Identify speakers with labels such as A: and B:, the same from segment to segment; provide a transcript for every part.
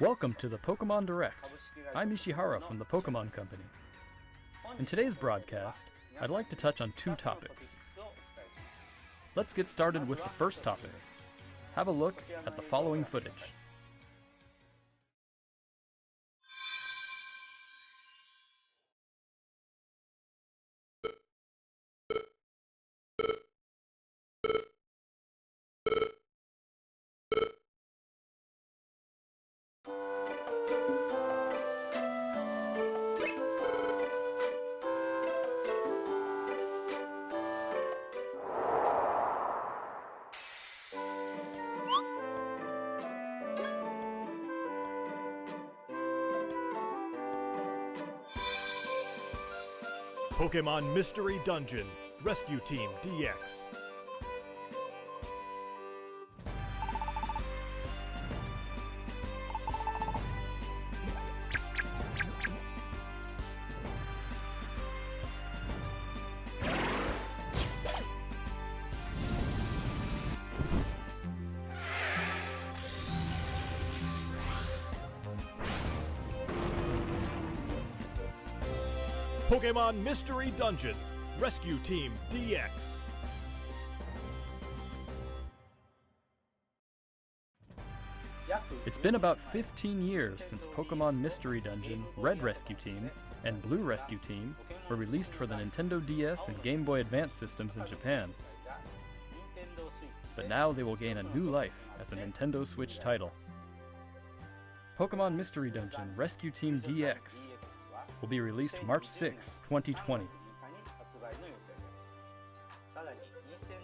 A: Welcome to the Pokemon Direct. I'm Ishihara from the Pokemon Company. In today's broadcast, I'd like to touch on two topics. Let's get started with the first topic. Have a look at the following footage.
B: Pokemon Mystery Dungeon Rescue Team DX. Pokemon Mystery Dungeon Rescue Team DX.
A: It's been about 15 years since Pokemon Mystery Dungeon Red Rescue Team and Blue Rescue Team were released for the Nintendo DS and Game Boy Advance systems in Japan. But now they will gain a new life as a Nintendo Switch title. Pokemon Mystery Dungeon Rescue Team DX will be released March 6, 2020.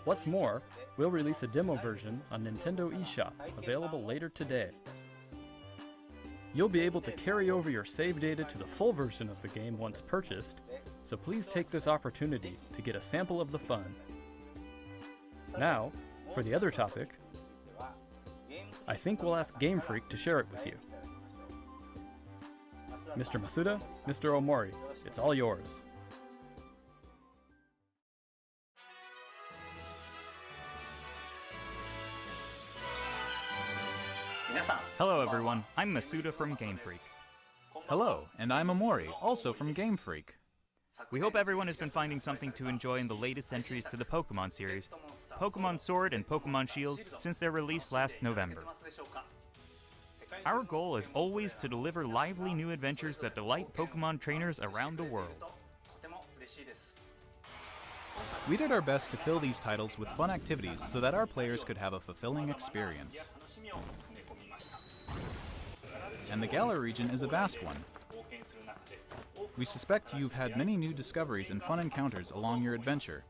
A: What's more, we'll release a demo version on Nintendo eShop, available later today. You'll be able to carry over your save data to the full version of the game once purchased, so please take this opportunity to get a sample of the fun. Now, for the other topic, I think we'll ask Game Freak to share it with you. Mr. Masuda, Mr. Omori, it's all yours.
C: Hello everyone, I'm Masuda from Game Freak.
D: Hello, and I'm Omori, also from Game Freak.
C: We hope everyone has been finding something to enjoy in the latest entries to the Pokemon series, Pokemon Sword and Pokemon Shield, since their release last November. Our goal is always to deliver lively new adventures that delight Pokemon trainers around the world.
D: We did our best to fill these titles with fun activities so that our players could have a fulfilling experience. And the Galar region is a vast one. We suspect you've had many new discoveries and fun encounters along your adventure.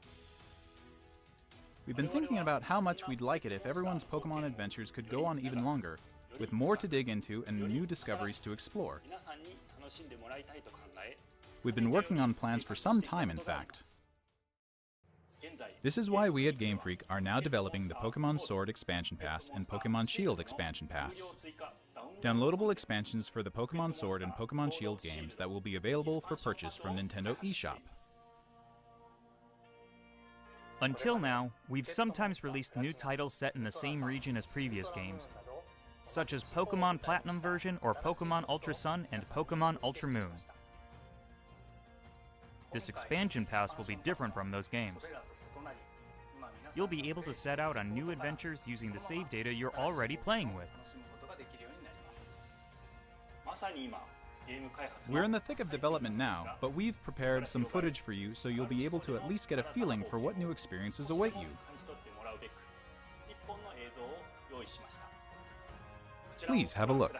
D: We've been thinking about how much we'd like it if everyone's Pokemon adventures could go on even longer, with more to dig into and new discoveries to explore. We've been working on plans for some time, in fact. This is why we at Game Freak are now developing the Pokemon Sword Expansion Pass and Pokemon Shield Expansion Pass. Downloadable expansions for the Pokemon Sword and Pokemon Shield games that will be available for purchase from Nintendo eShop.
C: Until now, we've sometimes released new titles set in the same region as previous games, such as Pokemon Platinum version or Pokemon Ultra Sun and Pokemon Ultra Moon. This expansion pass will be different from those games. You'll be able to set out on new adventures using the save data you're already playing with.
D: We're in the thick of development now, but we've prepared some footage for you so you'll be able to at least get a feeling for what new experiences await you. Please have a look.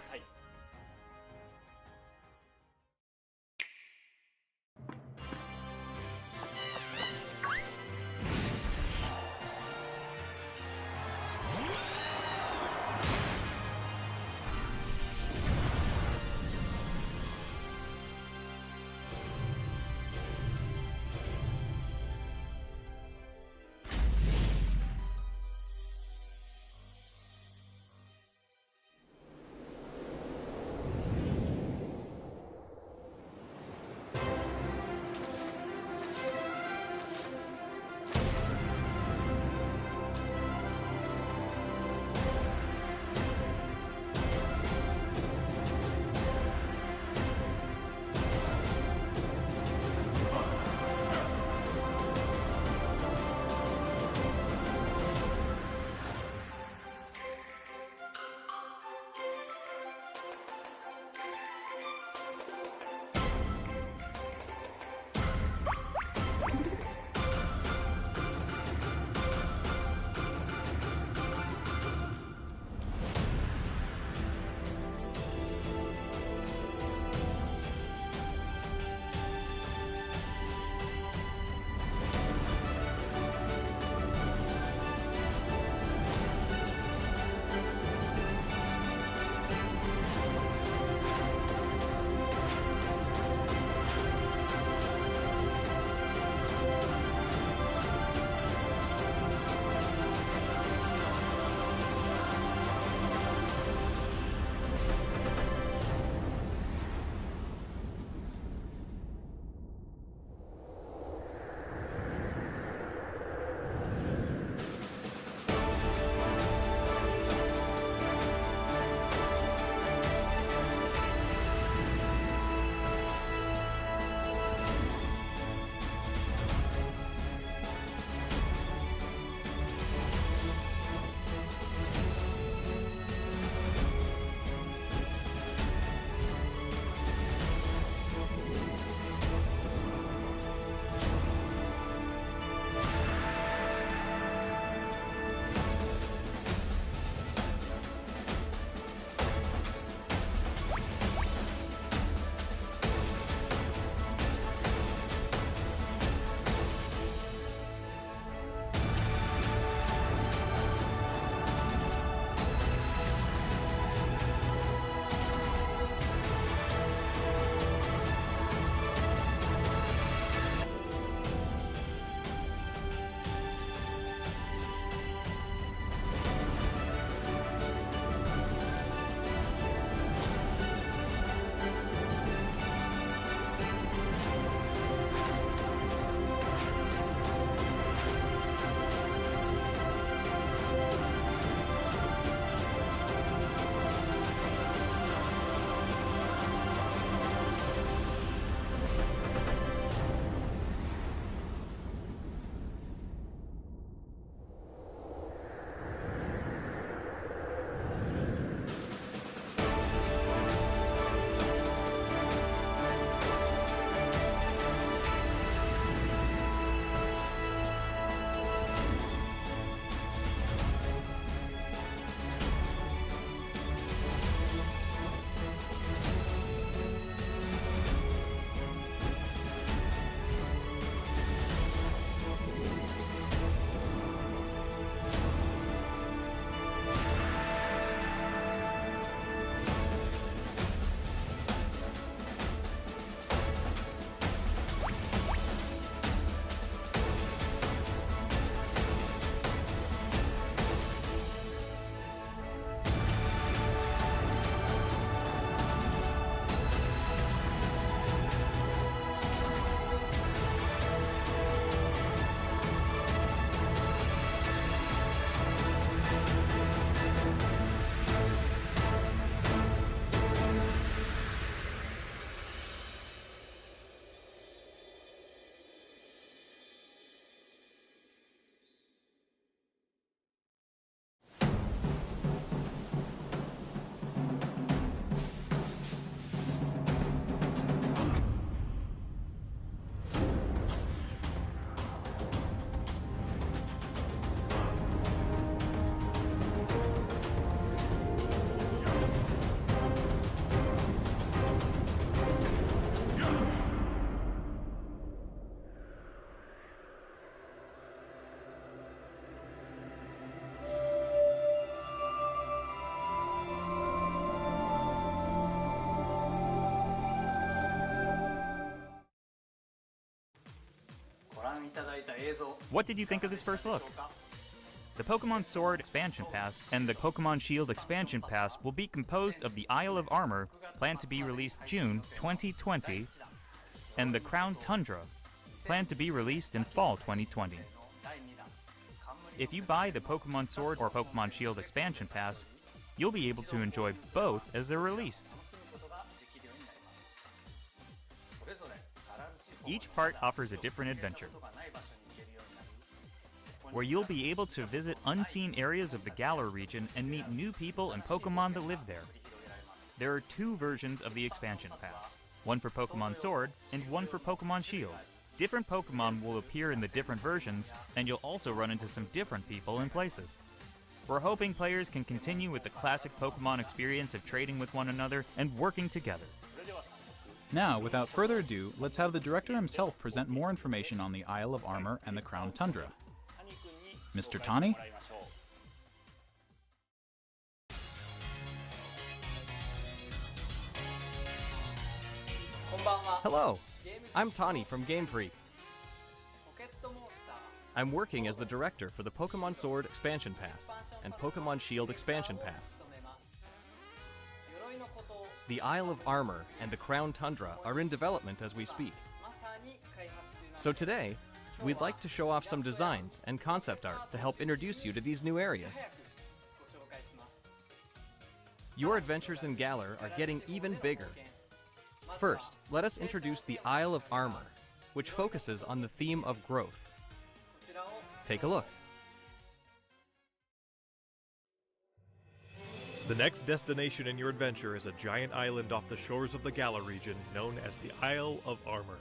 C: What did you think of this first look? The Pokemon Sword Expansion Pass and the Pokemon Shield Expansion Pass will be composed of the Isle of Armor, planned to be released June 2020, and the Crown Tundra, planned to be released in fall 2020. If you buy the Pokemon Sword or Pokemon Shield Expansion Pass, you'll be able to enjoy both as they're released. Each part offers a different adventure, where you'll be able to visit unseen areas of the Galar region and meet new people and Pokemon that live there. There are two versions of the Expansion Pass, one for Pokemon Sword and one for Pokemon Shield. Different Pokemon will appear in the different versions, and you'll also run into some different people and places. We're hoping players can continue with the classic Pokemon experience of trading with one another and working together.
D: Now, without further ado, let's have the director himself present more information on the Isle of Armor and the Crown Tundra. Mr. Tani?
E: Hello, I'm Tani from Game Freak. I'm working as the director for the Pokemon Sword Expansion Pass and Pokemon Shield Expansion Pass. The Isle of Armor and the Crown Tundra are in development as we speak. So today, we'd like to show off some designs and concept art to help introduce you to these new areas. Your adventures in Galar are getting even bigger. First, let us introduce the Isle of Armor, which focuses on the theme of growth. Take a look.
B: The next destination in your adventure is a giant island off the shores of the Galar region known as the Isle of Armor.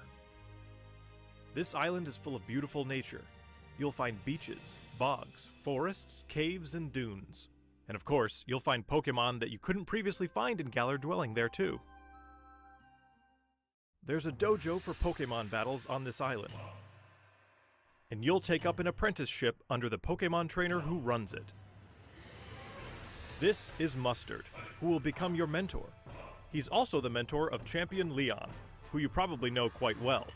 B: This island is full of beautiful nature. You'll find beaches, bogs, forests, caves, and dunes. And of course, you'll find Pokemon that you couldn't previously find in Galar dwelling there too. There's a dojo for Pokemon battles on this island. And you'll take up an apprenticeship under the Pokemon trainer who runs it. This is Mustard, who will become your mentor. He's also the mentor of Champion Leon, who you probably know quite well.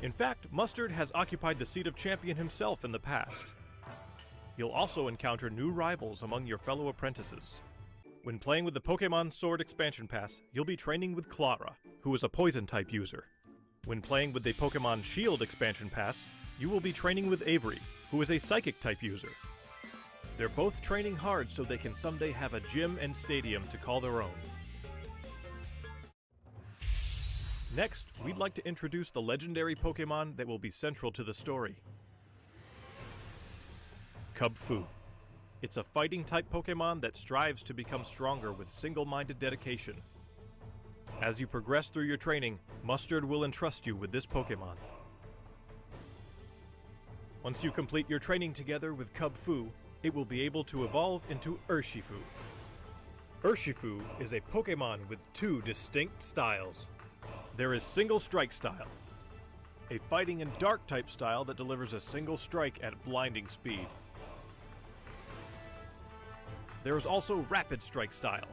B: In fact, Mustard has occupied the seat of champion himself in the past. You'll also encounter new rivals among your fellow apprentices. When playing with the Pokemon Sword Expansion Pass, you'll be training with Clara, who is a Poison-type user. When playing with the Pokemon Shield Expansion Pass, you will be training with Avery, who is a Psychic-type user. They're both training hard so they can someday have a gym and stadium to call their own. Next, we'd like to introduce the legendary Pokemon that will be central to the story. Kubfu. It's a fighting-type Pokemon that strives to become stronger with single-minded dedication. As you progress through your training, Mustard will entrust you with this Pokemon. Once you complete your training together with Kubfu, it will be able to evolve into Urshifu. Urshifu is a Pokemon with two distinct styles. There is Single Strike style, a fighting and dark type style that delivers a single strike at blinding speed. There is also Rapid Strike style,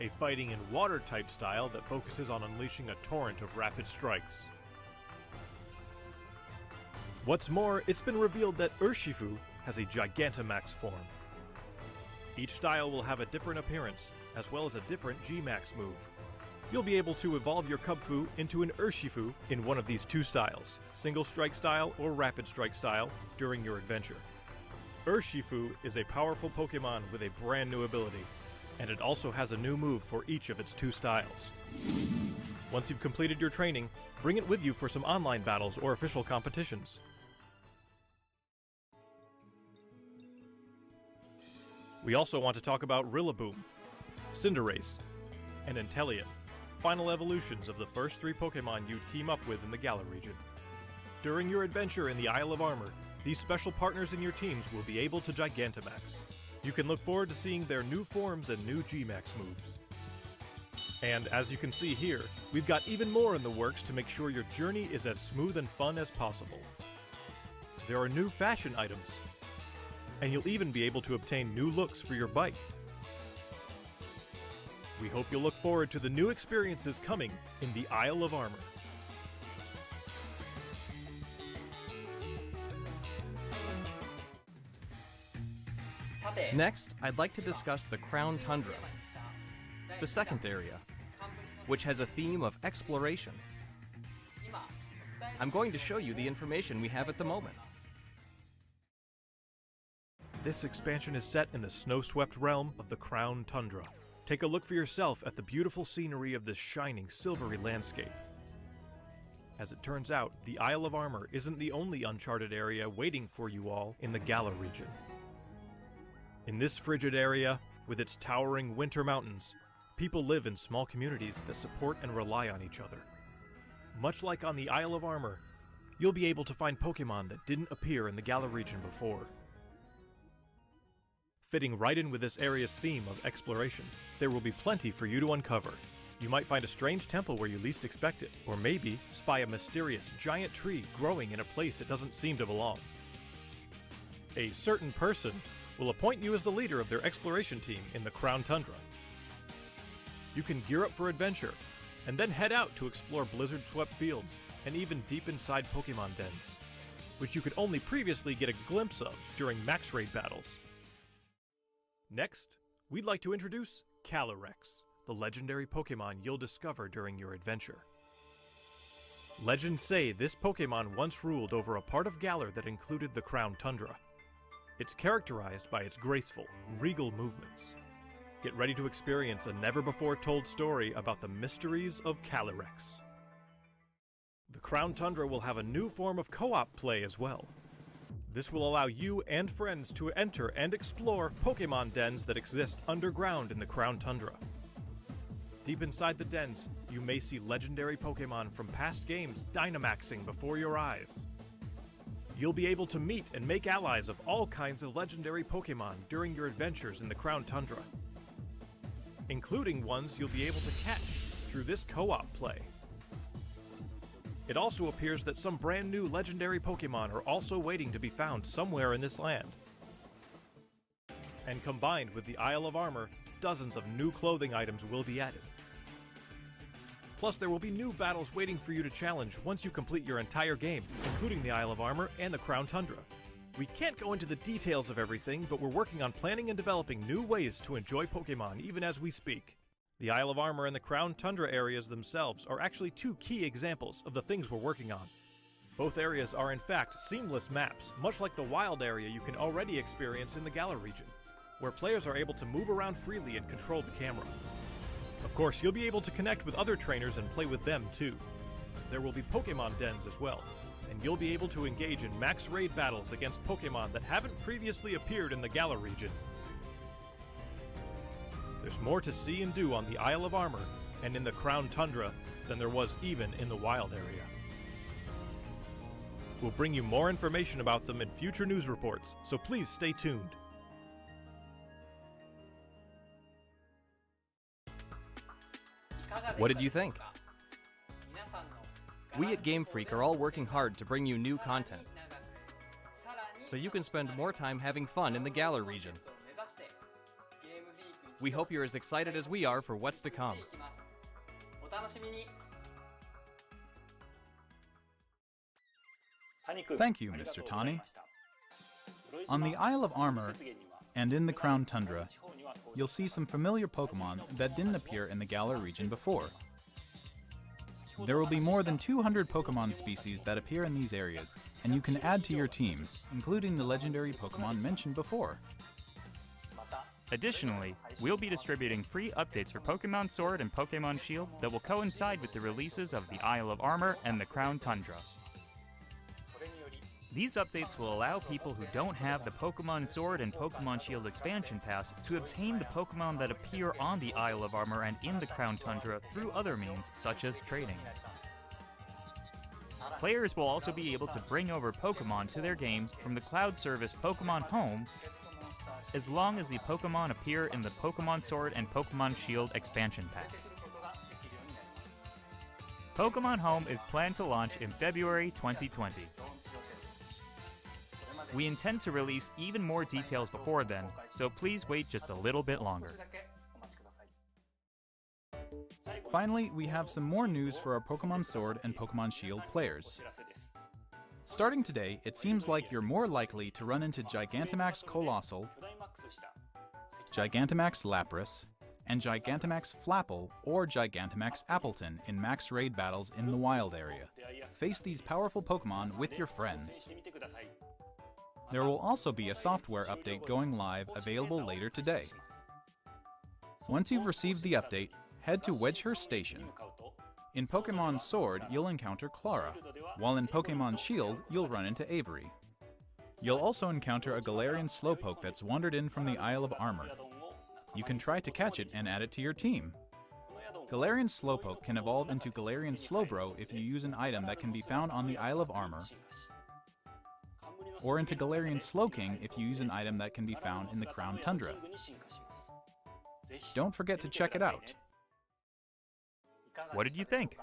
B: a fighting and water type style that focuses on unleashing a torrent of rapid strikes. What's more, it's been revealed that Urshifu has a Gigantamax form. Each style will have a different appearance, as well as a different G-Max move. You'll be able to evolve your Kubfu into an Urshifu in one of these two styles, Single Strike style or Rapid Strike style, during your adventure. Urshifu is a powerful Pokemon with a brand new ability, and it also has a new move for each of its two styles. Once you've completed your training, bring it with you for some online battles or official competitions. We also want to talk about Rillaboom, Cinderace, and Inteleon, final evolutions of the first three Pokemon you team up with in the Galar region. During your adventure in the Isle of Armor, these special partners in your teams will be able to Gigantamax. You can look forward to seeing their new forms and new G-Max moves. And as you can see here, we've got even more in the works to make sure your journey is as smooth and fun as possible. There are new fashion items, and you'll even be able to obtain new looks for your bike. We hope you'll look forward to the new experiences coming in the Isle of Armor.
E: Next, I'd like to discuss the Crown Tundra, the second area, which has a theme of exploration. I'm going to show you the information we have at the moment.
B: This expansion is set in the snow-swept realm of the Crown Tundra. Take a look for yourself at the beautiful scenery of this shining, silvery landscape. As it turns out, the Isle of Armor isn't the only uncharted area waiting for you all in the Galar region. In this frigid area, with its towering winter mountains, people live in small communities that support and rely on each other. Much like on the Isle of Armor, you'll be able to find Pokémon that didn't appear in the Galar region before. Fitting right in with this area's theme of exploration, there will be plenty for you to uncover. You might find a strange temple where you least expect it, or maybe spy a mysterious giant tree growing in a place it doesn't seem to belong. A certain person will appoint you as the leader of their exploration team in the Crown Tundra. You can gear up for adventure, and then head out to explore blizzard-swept fields, and even deep inside Pokémon dens, which you could only previously get a glimpse of during max raid battles. Next, we'd like to introduce Calyrex, the legendary Pokémon you'll discover during your adventure. Legends say this Pokémon once ruled over a part of Galar that included the Crown Tundra. It's characterized by its graceful, regal movements. Get ready to experience a never-before-told story about the mysteries of Calyrex. The Crown Tundra will have a new form of co-op play as well. This will allow you and friends to enter and explore Pokémon dens that exist underground in the Crown Tundra. Deep inside the dens, you may see legendary Pokémon from past games Dynamaxing before your eyes. You'll be able to meet and make allies of all kinds of legendary Pokémon during your adventures in the Crown Tundra, including ones you'll be able to catch through this co-op play. It also appears that some brand new legendary Pokémon are also waiting to be found somewhere in this land. And combined with the Isle of Armor, dozens of new clothing items will be added. Plus, there will be new battles waiting for you to challenge once you complete your entire game, including the Isle of Armor and the Crown Tundra. We can't go into the details of everything, but we're working on planning and developing new ways to enjoy Pokémon even as we speak. The Isle of Armor and the Crown Tundra areas themselves are actually two key examples of the things we're working on. Both areas are in fact seamless maps, much like the wild area you can already experience in the Galar region, where players are able to move around freely and control the camera. Of course, you'll be able to connect with other trainers and play with them too. There will be Pokémon dens as well, and you'll be able to engage in max raid battles against Pokémon that haven't previously appeared in the Galar region. There's more to see and do on the Isle of Armor and in the Crown Tundra than there was even in the wild area. We'll bring you more information about them in future news reports, so please stay tuned.
E: What did you think? We at Game Freak are all working hard to bring you new content, so you can spend more time having fun in the Galar region. We hope you're as excited as we are for what's to come.
D: Thank you, Mr. Tani. On the Isle of Armor and in the Crown Tundra, you'll see some familiar Pokémon that didn't appear in the Galar region before. There will be more than 200 Pokémon species that appear in these areas, and you can add to your team, including the legendary Pokémon mentioned before.
C: Additionally, we'll be distributing free updates for Pokémon Sword and Pokémon Shield that will coincide with the releases of the Isle of Armor and the Crown Tundra. These updates will allow people who don't have the Pokémon Sword and Pokémon Shield expansion pass to obtain the Pokémon that appear on the Isle of Armor and in the Crown Tundra through other means, such as trading. Players will also be able to bring over Pokémon to their games from the cloud service Pokémon Home, as long as the Pokémon appear in the Pokémon Sword and Pokémon Shield expansion packs. Pokémon Home is planned to launch in February 2020. We intend to release even more details before then, so please wait just a little bit longer.
D: Finally, we have some more news for our Pokémon Sword and Pokémon Shield players. Starting today, it seems like you're more likely to run into Gigantamax Colossal, Gigantamax Lapras, and Gigantamax Flapple or Gigantamax Appleton in max raid battles in the wild area. Face these powerful Pokemon with your friends. There will also be a software update going live available later today. Once you've received the update, head to Wedgehurst Station. In Pokemon Sword, you'll encounter Clara, while in Pokemon Shield, you'll run into Avery. You'll also encounter a Galarian Slowpoke that's wandered in from the Isle of Armor. You can try to catch it and add it to your team. Galarian Slowpoke can evolve into Galarian Slowbro if you use an item that can be found on the Isle of Armor, or into Galarian Slowking if you use an item that can be found in the Crown Tundra. Don't forget to check it out.
C: What did you think?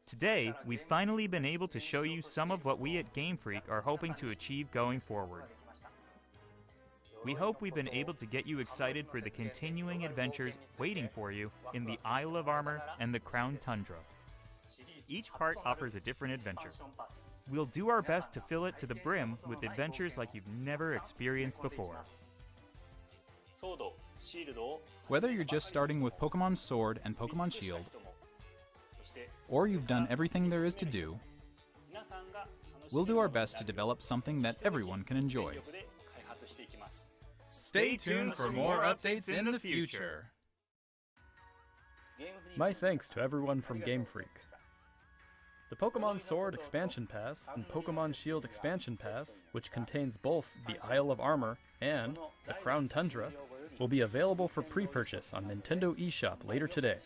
C: Today, we've finally been able to show you some of what we at Game Freak are hoping to achieve going forward. We hope we've been able to get you excited for the continuing adventures waiting for you in the Isle of Armor and the Crown Tundra. Each part offers a different adventure. We'll do our best to fill it to the brim with adventures like you've never experienced before.
D: Whether you're just starting with Pokemon Sword and Pokemon Shield, or you've done everything there is to do, we'll do our best to develop something that everyone can enjoy. Stay tuned for more updates in the future.
A: My thanks to everyone from Game Freak. The Pokemon Sword Expansion Pass and Pokemon Shield Expansion Pass, which contains both the Isle of Armor and the Crown Tundra, will be available for pre-purchase on Nintendo eShop later today.